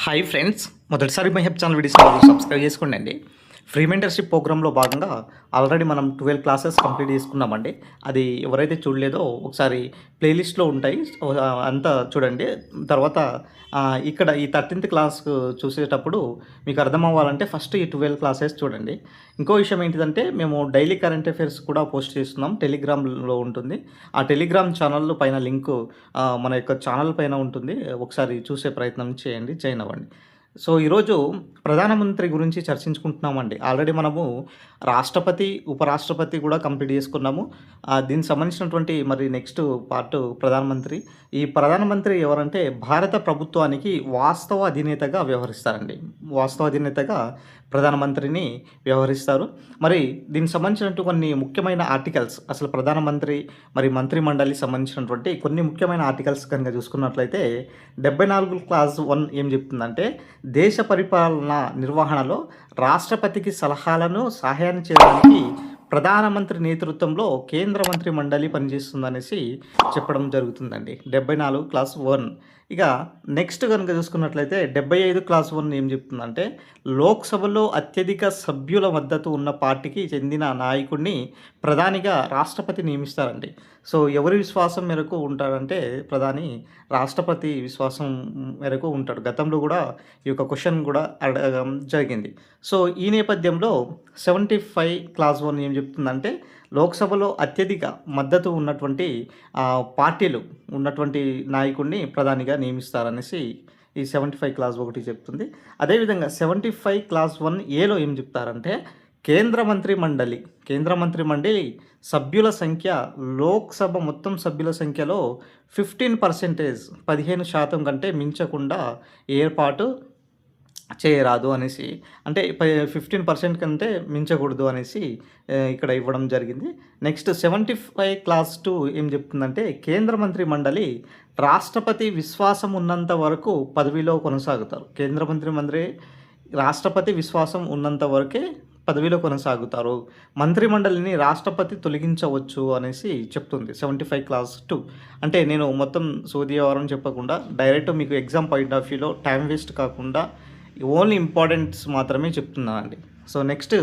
Hi friends, మొదటిసారి my help channel videos subscribe చేసుకోండి. Free mentorship ప్రోగ్రాంలో భాగంగా ఆల్రెడీ మనం 12 క్లాసెస్ కంప్లీట్ చేసుకున్నామండి. అది ఎవరైతే చూడలేదో ఒకసారి ప్లేలిస్ట్లో ఉంటాయి, అంతా చూడండి. తర్వాత ఇక్కడ ఈ 13th క్లాస్ చూసేటప్పుడు మీకు అర్థం అవ్వాలంటే ఫస్ట్ ఈ 12 క్లాసెస్ చూడండి. ఇంకో విషయం ఏంటిదంటే మేము డైలీ కరెంట్ అఫైర్స్ కూడా పోస్ట్ చేస్తున్నాం, టెలిగ్రామ్లో ఉంటుంది. ఆ టెలిగ్రామ్ ఛానల్ పైన లింకు మన యొక్క ఛానల్ పైన ఉంటుంది. ఒకసారి చూసే ప్రయత్నం చేయండి, జాయిన్ అవ్వండి. సో ఈరోజు ప్రధానమంత్రి గురించి చర్చించుకుంటున్నామండి. ఆల్రెడీ మనము రాష్ట్రపతి, ఉపరాష్ట్రపతి కూడా కంప్లీట్ చేసుకున్నాము. దీనికి సంబంధించినటువంటి మరి నెక్స్ట్ పార్ట్ ప్రధానమంత్రి. ఈ ప్రధానమంత్రి ఎవరంటే భారత ప్రభుత్వానికి వాస్తవ అధినేతగా వ్యవహరిస్తారండి. వాస్తవ అధినేతగా ప్రధానమంత్రిని వ్యవహరిస్తారు. మరి దీనికి సంబంధించినట్టు కొన్ని ముఖ్యమైన ఆర్టికల్స్, అసలు ప్రధానమంత్రి మరి మంత్రిమండలికి సంబంధించినటువంటి కొన్ని ముఖ్యమైన ఆర్టికల్స్ కనుక చూసుకున్నట్లయితే 74 క్లాస్ 1 ఏం చెప్తుందంటే దేశ పరిపాలన నిర్వహణలో రాష్ట్రపతికి సలహాలను సహాయాన్ని చేయడానికి ప్రధానమంత్రి నేతృత్వంలో కేంద్ర మంత్రి మండలి పనిచేస్తుందనేసి చెప్పడం జరుగుతుందండి. 74 క్లాస్ 1. ఇక నెక్స్ట్ కనుక చూసుకున్నట్లయితే 75 క్లాస్ 1 ఏం చెప్తుందంటే లోక్సభలో అత్యధిక సభ్యుల మద్దతు ఉన్న పార్టీకి చెందిన నాయకుడిని ప్రధానిగా రాష్ట్రపతి నియమిస్తారండి. సో ఎవరి విశ్వాసం మేరకు ఉంటాడంటే ప్రధాని రాష్ట్రపతి విశ్వాసం మేరకు ఉంటాడు. గతంలో కూడా ఈ యొక్క క్వశ్చన్ కూడా అడగడం జరిగింది. సో ఈ నేపథ్యంలో 75 క్లాస్ 1 ఏం చెప్తుందంటే లోక్సభలో అత్యధిక మద్దతు ఉన్నటువంటి పార్టీలు ఉన్నటువంటి నాయకుడిని ప్రధానిగా నియమిస్తారనేసి ఈ 75 క్లాస్ 1 చెప్తుంది. అదేవిధంగా 75 క్లాస్ 1 ఏలో ఏం చెప్తారంటే కేంద్ర మంత్రి మండలి సభ్యుల సంఖ్య లోక్సభ మొత్తం సభ్యుల సంఖ్యలో 15% కంటే మించకుండా ఏర్పాటు చేయరాదు అనేసి, అంటే 15% కంటే మించకూడదు అనేసి ఇక్కడ ఇవ్వడం జరిగింది. నెక్స్ట్ 75 క్లాస్ 2 ఏం చెప్తుందంటే కేంద్ర మంత్రి మండలి రాష్ట్రపతి విశ్వాసం ఉన్నంత వరకు పదవిలో కొనసాగుతారు. కేంద్ర మంత్రి రాష్ట్రపతి విశ్వాసం ఉన్నంత వరకే పదవిలో కొనసాగుతారు. మంత్రిమండలిని రాష్ట్రపతి తొలగించవచ్చు అనేసి చెప్తుంది 75 క్లాస్ 2. అంటే నేను మొత్తం సోది వ్యవహారం చెప్పకుండా డైరెక్ట్ మీకు ఎగ్జామ్ పాయింట్ ఆఫ్ వ్యూలో టైం వేస్ట్ కాకుండా ఓన్లీ ఇంపార్టెంట్స్ మాత్రమే చెప్తున్నానండి. సో నెక్స్ట్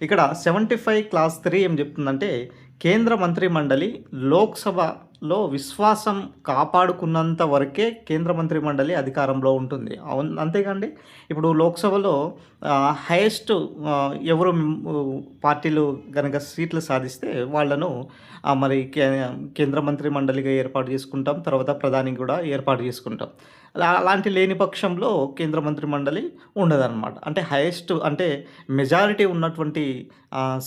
ఇక్కడ 75 క్లాస్ 3 ఏం చెప్తుందంటే కేంద్ర మంత్రి మండలి లోక్సభలో విశ్వాసం కాపాడుకున్నంత వరకే కేంద్ర మంత్రి మండలి అధికారంలో ఉంటుంది. అంతేకాండి, ఇప్పుడు లోక్సభలో హైయెస్ట్ ఎవరు పార్టీలు కనుక సీట్లు సాధిస్తే వాళ్ళను మరి కేంద్ర మంత్రి మండలిగా ఏర్పాటు చేసుకుంటాం, తర్వాత ప్రధాని కూడా ఏర్పాటు చేసుకుంటాం. అలాంటి లేని పక్షంలో కేంద్ర మంత్రి మండలి ఉండదన్నమాట. అంటే హైయెస్ట్ అంటే మెజారిటీ ఉన్నటువంటి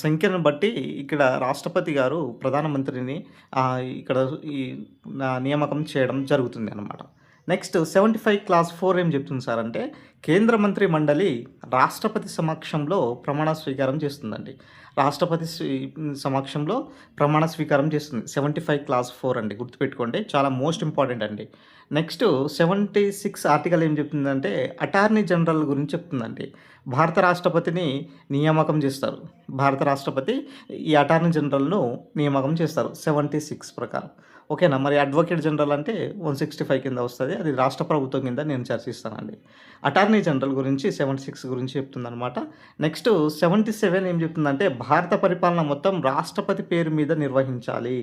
సంఖ్యను బట్టి ఇక్కడ రాష్ట్రపతి గారు ప్రధానమంత్రిని ఇక్కడ ఈ నియామకం చేయడం జరుగుతుంది అన్నమాట. నెక్స్ట్ 75 క్లాస్ 4 ఏం చెప్తుంది సార్ అంటే కేంద్ర మంత్రి మండలి రాష్ట్రపతి సమక్షంలో ప్రమాణ స్వీకారం చేస్తుందండి. రాష్ట్రపతి సమక్షంలో ప్రమాణ స్వీకారం చేస్తుంది. 75 క్లాస్ 4 అండి, గుర్తుపెట్టుకోండి, చాలా మోస్ట్ ఇంపార్టెంట్ అండి. నెక్స్ట్ 76 ఆర్టికల్ ఏం చెప్తుందంటే అటార్నీ జనరల్ గురించి చెప్తుందండి. భారత రాష్ట్రపతిని నియామకం చేస్తారు. భారత రాష్ట్రపతి ఈ అటార్నీ జనరల్ను నియామకం చేస్తారు 76 ప్రకారం. ఓకేనా. మరి అడ్వకేట్ జనరల్ అంటే 165 కింద వస్తుంది, అది రాష్ట్ర ప్రభుత్వం కింద నేను చర్చిస్తానండి. అటార్నీ జనరల్ గురించి 76 గురించి చెప్తుందనమాట. నెక్స్ట్ 77 ఏం చెప్తుందంటే భారత పరిపాలన మొత్తం రాష్ట్రపతి పేరు మీద నిర్వహించాలి.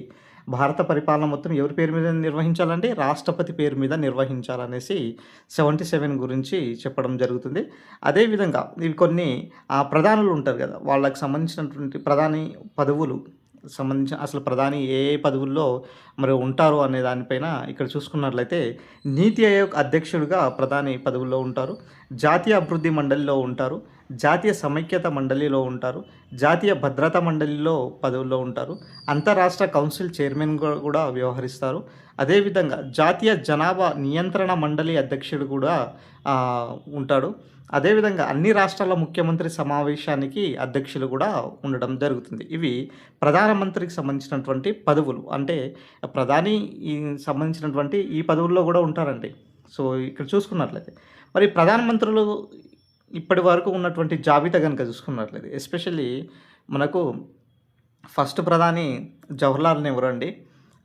భారత పరిపాలన మొత్తం ఎవరి పేరు మీద నిర్వహించాలంటే రాష్ట్రపతి పేరు మీద నిర్వహించాలనేసి 77 గురించి చెప్పడం జరుగుతుంది. అదేవిధంగా ఇవి కొన్ని ప్రధానులు ఉంటారు కదా, వాళ్ళకి సంబంధించినటువంటి ప్రధాని పదవులు సంబంధించిన అసలు ప్రధాని ఏ ఏ పదవుల్లో మరి ఉంటారు అనే దానిపైన ఇక్కడ చూసుకున్నట్లయితే నీతి ఆయోగ్ అధ్యక్షుడిగా ప్రధాని పదవుల్లో ఉంటారు, జాతీయ అభివృద్ధి మండలిలో ఉంటారు, జాతీయ సమైక్యత మండలిలో ఉంటారు, జాతీయ భద్రతా మండలిలో పదవుల్లో ఉంటారు, అంతరాష్ట్ర కౌన్సిల్ చైర్మన్ కూడా వ్యవహరిస్తారు. అదేవిధంగా జాతీయ జనాభా నియంత్రణ మండలి అధ్యక్షుడు కూడా ఉంటాడు. అదేవిధంగా అన్ని రాష్ట్రాల ముఖ్యమంత్రి సమావేశానికి అధ్యక్షులు కూడా ఉండడం జరుగుతుంది. ఇవి ప్రధానమంత్రికి సంబంధించినటువంటి పదవులు. అంటే ప్రధాని ఈ సంబంధించినటువంటి ఈ పదవుల్లో కూడా ఉంటారండి. సో ఇక్కడ చూసుకున్నట్లయితే మరి ప్రధానమంత్రులు ఇప్పటి వరకు ఉన్నటువంటి జాబితా కనుక చూసుకున్నట్లయితే ఎస్పెషల్లీ మనకు ఫస్ట్ ప్రధాని జవహర్లాల్ నెహ్రూ అండి.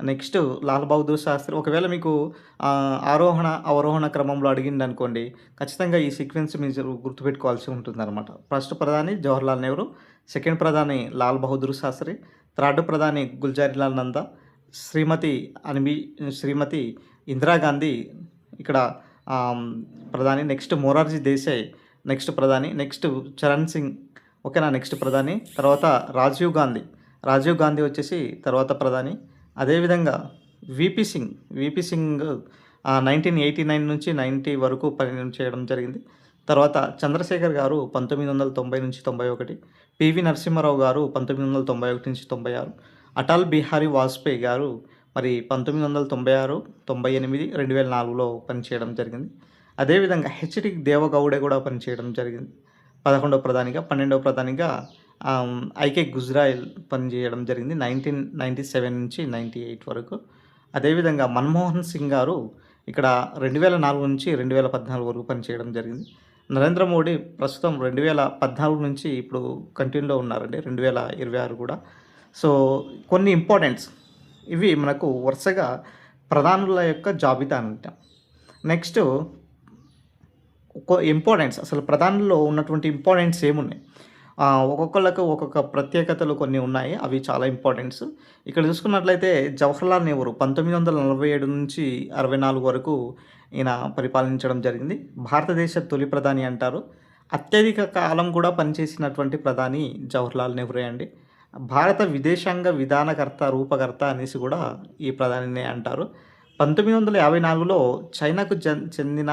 నెక్స్ట్ లాల్ బహదూర్ శాస్త్రి. ఒకవేళ మీకు ఆరోహణ, అవరోహణ క్రమంలో అడిగిండనుకోండి, ఖచ్చితంగా ఈ సీక్వెన్స్ మీరు గుర్తుపెట్టుకోవాల్సి ఉంటుందనమాట. ఫస్ట్ ప్రధాని జవహర్లాల్ నెహ్రూ, సెకండ్ ప్రధాని లాల్ బహదూర్ శాస్త్రి, థర్డ్ ప్రధాని గుల్జారీలాల్ నందా, శ్రీమతి అనిబి శ్రీమతి ఇందిరాగాంధీ ఇక్కడ ఆహ్, ప్రధాని. నెక్స్ట్ మొరార్జీ దేశాయ్ నెక్స్ట్ ప్రధాని. నెక్స్ట్ చరణ్ సింగ్ ఓకేనా నెక్స్ట్ ప్రధాని. తర్వాత రాజీవ్ గాంధీ. రాజీవ్ గాంధీ వచ్చేసి తర్వాత ప్రధాని. అదేవిధంగా వీపీ సింగ్ 1989 నుంచి 90 వరకు చేయడం జరిగింది. తర్వాత చంద్రశేఖర్ గారు 1990 నుంచి 91, పివి నరసింహారావు గారు 1991 నుంచి 96, అటల్ బిహారీ వాజ్పేయి గారు మరి 1996, 98, 2004లో పనిచేయడం జరిగింది. అదేవిధంగా హెచ్డి దేవగౌడ కూడా పనిచేయడం జరిగింది 11వ ప్రధానిగా. 12వ ప్రధానిగా ఐకే గుజ్రాయల్ పనిచేయడం జరిగింది 1997 నుంచి 98 వరకు. అదేవిధంగా మన్మోహన్ సింగ్ గారు ఇక్కడ 2004 నుంచి 2014 వరకు పనిచేయడం జరిగింది. నరేంద్ర మోడీ ప్రస్తుతం 2014 నుంచి ఇప్పుడు కంటిన్యూలో ఉన్నారండి 2026 కూడా. సో కొన్ని ఇంపార్టెంట్స్ ఇవి మనకు వరుసగా ప్రధానుల యొక్క జాబితా అంట. నెక్స్ట్ ఇంపార్టెంట్స్ అసలు ప్రధానుల్లో ఉన్నటువంటి ఇంపార్టెంట్స్ ఏమున్నాయి, ఒక్కొక్కళ్ళకు ఒక్కొక్క ప్రత్యేకతలు కొన్ని ఉన్నాయి, అవి చాలా ఇంపార్టెంట్స్. ఇక్కడ చూసుకున్నట్లయితే జవహర్లాల్ నెహ్రూ 1947 నుంచి 64 వరకు ఈయన పరిపాలించడం జరిగింది. భారతదేశ తొలి ప్రధాని అంటారు. అత్యధిక కాలం కూడా పనిచేసినటువంటి ప్రధాని జవహర్లాల్ నెహ్రూ అండి. భారత విదేశాంగ విధానకర్త, రూపకర్త అనేసి కూడా ఈ ప్రధానినే అంటారు. 1954లో చైనాకు చెందిన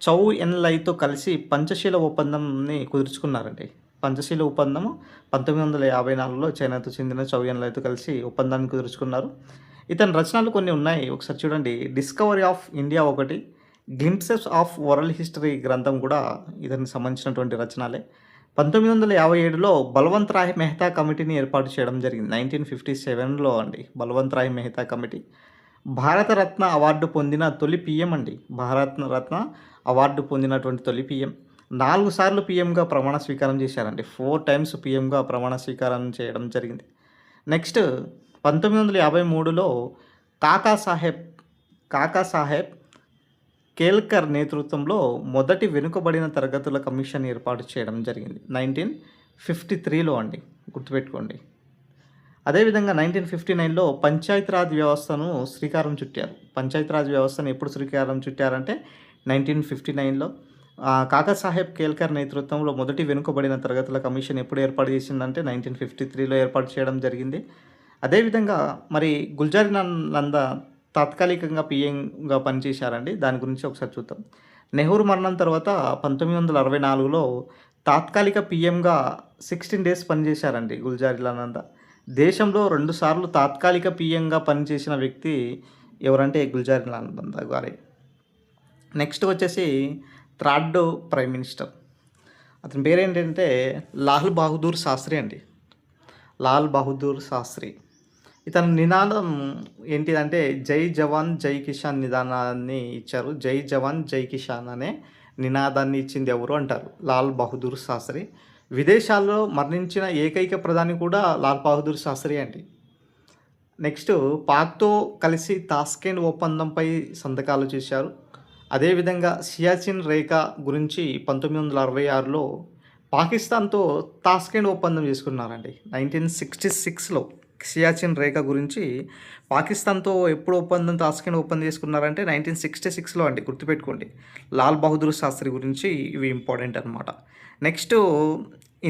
చౌ ఎన్లైతో కలిసి పంచశీల ఒప్పందంని కుదుర్చుకున్నారండి. పంచశీల ఒప్పందము 1954లో చైనాతో చెందిన చౌ ఎన్లైతో కలిసి ఒప్పందాన్ని కుదుర్చుకున్నారు. ఇతని రచనలు కొన్ని ఉన్నాయి, ఒకసారి చూడండి. డిస్కవరీ ఆఫ్ ఇండియా ఒకటి, గ్లింప్సెస్ ఆఫ్ వరల్డ్ హిస్టరీ గ్రంథం కూడా ఇతనికి సంబంధించినటువంటి రచనలే. 1957లో బల్వంత్ రాయ్ మెహతా కమిటీని ఏర్పాటు చేయడం జరిగింది. 1957లో అండి బల్వంత్ రాయ్ మెహతా కమిటీ. భారతరత్న అవార్డు పొందిన తొలి పిఎం అండి. భారతరత్న అవార్డు పొందినటువంటి తొలి పిఎం. 4 సార్లు పిఎంగా ప్రమాణ స్వీకారం చేశారండి. 4 టైమ్స్ పిఎంగా ప్రమాణ స్వీకారం చేయడం జరిగింది. నెక్స్ట్ 1953లో కాకాసాహెబ్ కేల్కర్ నేతృత్వంలో మొదటి వెనుకబడిన తరగతుల కమిషన్ ఏర్పాటు చేయడం జరిగింది 1953లో అండి, గుర్తుపెట్టుకోండి. అదేవిధంగా 1959లో పంచాయతీరాజ్ వ్యవస్థను శ్రీకారం చుట్టారు. పంచాయతీరాజ్ వ్యవస్థను ఎప్పుడు శ్రీకారం చుట్టారంటే 1959లో. కాకాసాహెబ్ కేల్కర్ నేతృత్వంలో మొదటి వెనుకబడిన తరగతుల కమిషన్ ఎప్పుడు ఏర్పాటు చేసిందంటే 1953లో ఏర్పాటు చేయడం జరిగింది. అదేవిధంగా మరి గుల్జారీలాల్ నందా తాత్కాలికంగా పిఎంగా పనిచేశారండి. దాని గురించి ఒకసారి చూద్దాం. నెహ్రూ మరణం తర్వాత 1964లో తాత్కాలిక పిఎంగా 16 డేస్ పనిచేశారండి గుల్జారీలాల్ నందా. దేశంలో 2 సార్లు తాత్కాలిక పిఎంగా పనిచేసిన వ్యక్తి ఎవరంటే గుల్జారీలాల్ నందా గారే. నెక్స్ట్ వచ్చేసి థర్డ్ ప్రైమ్ మినిస్టర్, అతని పేరేంటంటే లాల్ బహదూర్ శాస్త్రి అండి. లాల్ బహదూర్ శాస్త్రి. ఇతని నినాదం ఏంటిదంటే జై జవాన్ జై కిసాన్ నినాదాన్ని ఇచ్చారు. జై జవాన్ జై కిసాన్ అనే నినాదాన్ని ఇచ్చింది ఎవరు అంటారు, లాల్ బహదూర్ శాస్త్రి. విదేశాల్లో మరణించిన ఏకైక ప్రధాని కూడా లాల్ బహదూర్ శాస్త్రి అండి. నెక్స్ట్ పాక్తో కలిసి తాస్కెంట్ ఒప్పందంపై సంతకాలు చేశారు. అదేవిధంగా సియాచిన్ రేఖ గురించి 1966లో పాకిస్తాన్తో తాస్కెంట్ ఒప్పందం చేసుకున్నారండి. 1966లో సియాచిన్ రేఖ గురించి పాకిస్తాన్తో ఎప్పుడు తాస్కెంట్ ఒప్పందం చేసుకున్నారంటే 1966లో అండి, గుర్తుపెట్టుకోండి. లాల్ బహదూర్ శాస్త్రి గురించి ఇవి ఇంపార్టెంట్ అనమాట. నెక్స్ట్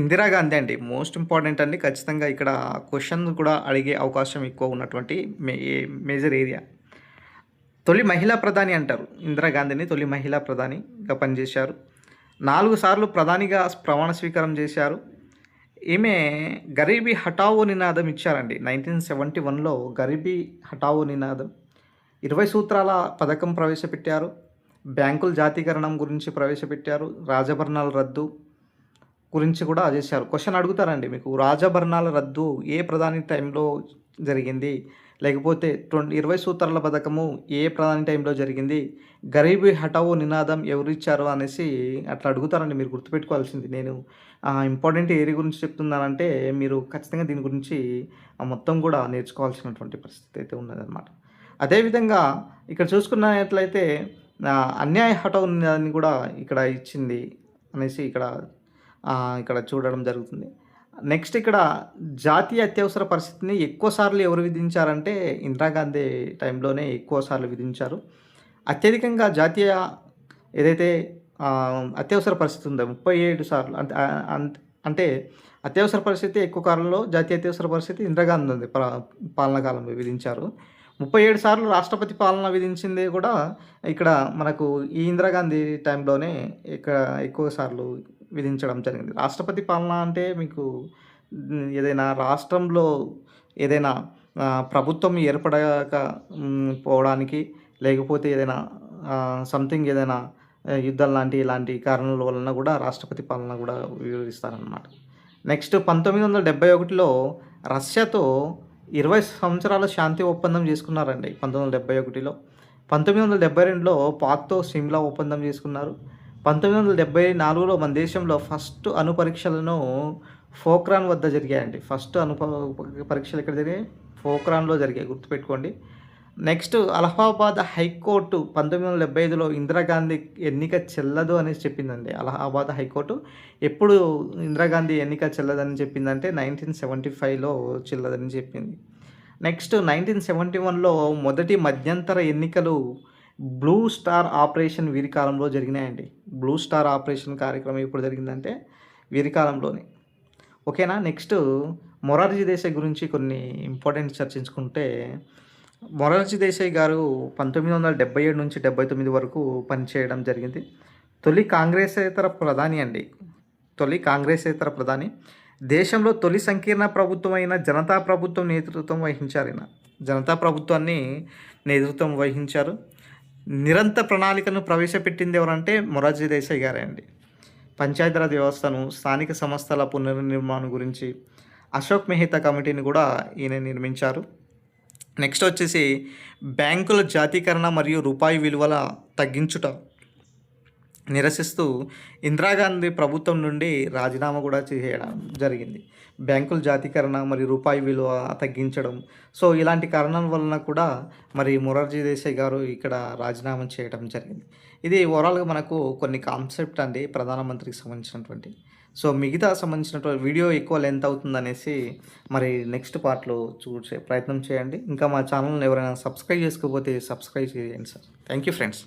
ఇందిరాగాంధీ అండి, మోస్ట్ ఇంపార్టెంట్ అండి. ఖచ్చితంగా ఇక్కడ క్వశ్చన్ కూడా అడిగే అవకాశం ఎక్కువ ఉన్నటువంటి మేజర్ ఏరియా. తొలి మహిళా ప్రధాని అంటారు ఇందిరాగాంధీని. తొలి మహిళా ప్రధానిగా పనిచేశారు. 4 సార్లు ప్రధానిగా ప్రమాణ స్వీకారం చేశారు. ఈమె గరీబీ హఠావో నినాదం ఇచ్చారండి 1971లో. గరీబీ హఠావో నినాదం. 20 సూత్రాల పథకం ప్రవేశపెట్టారు. బ్యాంకుల జాతీకరణం గురించి ప్రవేశపెట్టారు. రాజభరణాల రద్దు, గురించి కూడా చేశారు. క్వెషన్ అడుగుతారండి మీకు. రాజభరణాల రద్దు ఏ ప్రధాని టైంలో జరిగింది? లేకపోతే 20 సూత్రాల పథకము ఏ ప్రధాని టైంలో జరిగింది? గరీబీ హఠావో నినాదం ఎవరిచ్చారు అనేసి అట్లా అడుగుతారండి. మీరు గుర్తుపెట్టుకోవాల్సింది. నేను ఇంపార్టెంట్ ఏరియా గురించి చెప్తున్నానంటే మీరు ఖచ్చితంగా దీని గురించి మొత్తం కూడా నేర్చుకోవాల్సినటువంటి పరిస్థితి అయితే ఉన్నదనమాట. అదేవిధంగా ఇక్కడ చూసుకున్నట్లయితే అన్యాయ హఠావో నినాదాన్ని కూడా ఇక్కడ ఇచ్చింది అనేసి ఇక్కడ చూడడం జరుగుతుంది. నెక్స్ట్ ఇక్కడ జాతీయ అత్యవసర పరిస్థితిని ఎక్కువ సార్లు ఎవరు విధించారంటే ఇందిరాగాంధీ టైంలోనే ఎక్కువ సార్లు విధించారు. అత్యధికంగా జాతీయ ఏదైతే అత్యవసర పరిస్థితి ఉందో 37 సార్లు అంటే అత్యవసర పరిస్థితి ఎక్కువ కాలంలో జాతీయ అత్యవసర పరిస్థితి ఇందిరాగాంధీ ఉంది పాలనా కాలంలో విధించారు. 37 సార్లు రాష్ట్రపతి పాలన విధించింది కూడా ఇక్కడ మనకు ఈ ఇందిరాగాంధీ టైంలోనే ఎక్కువ సార్లు విధించడం జరిగింది. రాష్ట్రపతి పాలన అంటే మీకు ఏదైనా రాష్ట్రంలో ఏదైనా ప్రభుత్వం ఏర్పడక పోవడానికి లేకపోతే ఏదైనా సంథింగ్ ఏదైనా యుద్ధాలు ఇలాంటి కారణాల వలన కూడా రాష్ట్రపతి పాలన కూడా వివరిస్తారనమాట. నెక్స్ట్ 1971లో రష్యాతో 20 సంవత్సరాల శాంతి ఒప్పందం చేసుకున్నారండి 1971లో. 1972లో పాక్తో సిమ్లా ఒప్పందం చేసుకున్నారు. 1974లో మన దేశంలో ఫస్ట్ అణు పరీక్షలను పోఖ్రాన్ వద్ద జరిగాయండి. ఫస్ట్ పరీక్షలు ఎక్కడ జరిగాయి? పోఖ్రాన్‌లో జరిగాయి, గుర్తుపెట్టుకోండి. నెక్స్ట్ అలహాబాద్ హైకోర్టు 1975లో ఇందిరాగాంధీ ఎన్నిక చెల్లదు అనేసి చెప్పిందండి. అలహాబాద్ హైకోర్టు ఎప్పుడు ఇందిరాగాంధీ ఎన్నిక చెల్లదని చెప్పిందంటే 1975లో చెల్లదని చెప్పింది. నెక్స్ట్ 1971లో మొదటి మధ్యంతర ఎన్నికలు బ్లూ స్టార్ ఆపరేషన్ వీరి కాలంలో జరిగినాయండి. బ్లూ స్టార్ ఆపరేషన్ కార్యక్రమం ఎప్పుడు జరిగిందంటే వీరి కాలంలోనే. ఓకేనా. నెక్స్ట్ మొరార్జీ దేశాయ్ గురించి కొన్ని ఇంపార్టెంట్ చర్చించుకుంటే, మొరార్జీ దేశాయ్ గారు 1977 నుంచి 79 వరకు పనిచేయడం జరిగింది. తొలి కాంగ్రెసేతర ప్రధాని అండి. తొలి కాంగ్రెసేతర ప్రధాని. దేశంలో తొలి సంకీర్ణ ప్రభుత్వం అయిన జనతా ప్రభుత్వం నేతృత్వం వహించారు ఈయన. జనతా ప్రభుత్వాన్ని నేతృత్వం వహించారు. నిరంతర ప్రణాళికను ప్రవేశపెట్టింది ఎవరంటే మొరార్జీ దేశాయ్ గారే అండి. పంచాయతీరాజ్ వ్యవస్థను, స్థానిక సంస్థల పునర్నిర్మాణం గురించి అశోక్ మెహతా కమిటీని కూడా ఈయన నిర్మించారు. నెక్స్ట్ వచ్చేసి బ్యాంకుల జాతీకరణ మరియు రూపాయి విలువల తగ్గించుట నిరసిస్తూ ఇందిరాగాంధీ ప్రభుత్వం నుండి రాజీనామా కూడా చేయడం జరిగింది. బ్యాంకుల జాతీకరణ మరియు రూపాయి విలువ తగ్గించడం, సో ఇలాంటి కారణాల వలన కూడా మరి మొరార్జీ దేశాయ్ గారు ఇక్కడ రాజీనామా చేయడం జరిగింది. ఇది ఓవరాల్గా మనకు కొన్ని కాన్సెప్ట్ అండి ప్రధానమంత్రికి సంబంధించినటువంటి. సో మిగతా సంబంధించినటువంటి వీడియో ఎక్కువ లెంత్ అవుతుందనేసి మరి నెక్స్ట్ పార్ట్లో చూసే ప్రయత్నం చేయండి. ఇంకా మా ఛానల్ని ఎవరైనా సబ్స్క్రైబ్ చేసుకోకపోతే సబ్స్క్రైబ్ చేయండి సార్. Thank you friends.